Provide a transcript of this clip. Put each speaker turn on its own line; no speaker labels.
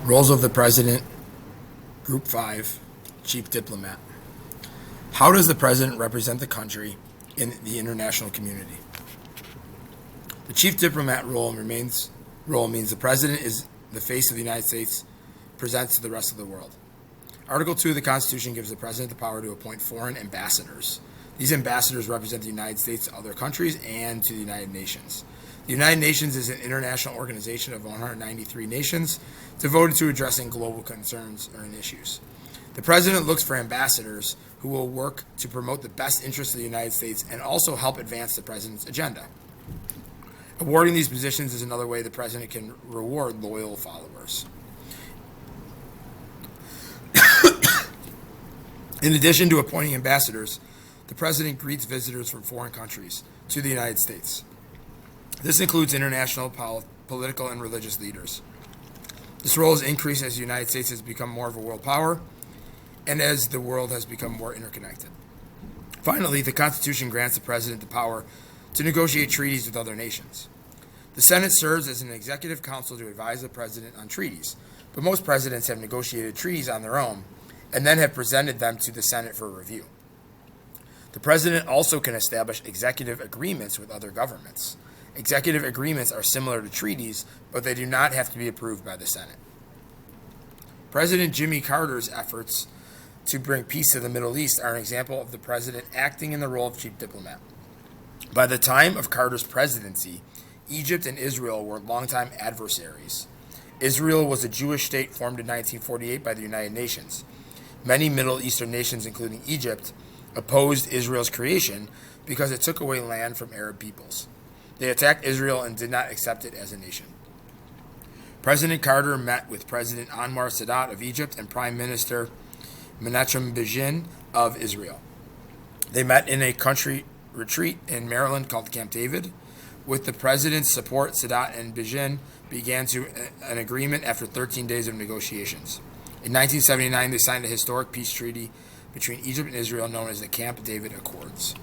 Roles of the President, Group 5, Chief Diplomat. How does the President represent the country in the international community? The Chief Diplomat role means the President is the face of the United States, presents to the rest of the world. Article 2 of the Constitution gives the President the power to appoint foreign ambassadors. These ambassadors represent the United States to other countries and to the United Nations. The United Nations is an international organization of 193 nations devoted to addressing global concerns and issues. The President looks for ambassadors who will work to promote the best interests of the United States and also help advance the President's agenda. Awarding these positions is another way the President can reward loyal followers. In addition to appointing ambassadors, the President greets visitors from foreign countries to the United States. This includes international, political, and religious leaders. This role has increased as the United States has become more of a world power and as the world has become more interconnected. Finally, the Constitution grants the President the power to negotiate treaties with other nations. The Senate serves as an executive council to advise the President on treaties, but most presidents have negotiated treaties on their own and then have presented them to the Senate for review. The President also can establish executive agreements with other governments. Executive agreements are similar to treaties, but they do not have to be approved by the Senate. President Jimmy Carter's efforts to bring peace to the Middle East are an example of the President acting in the role of chief diplomat. By the time of Carter's presidency, Egypt and Israel were longtime adversaries. Israel was a Jewish state formed in 1948 by the United Nations. Many Middle Eastern nations, including Egypt, opposed Israel's creation because it took away land from Arab peoples. They attacked Israel and did not accept it as a nation. President Carter met with President Anwar Sadat of Egypt and Prime Minister Menachem Begin of Israel. They met in a country retreat in Maryland called Camp David. With the president's support, Sadat and Begin began an agreement after 13 days of negotiations. In 1979, they signed a historic peace treaty between Egypt and Israel known as the Camp David Accords.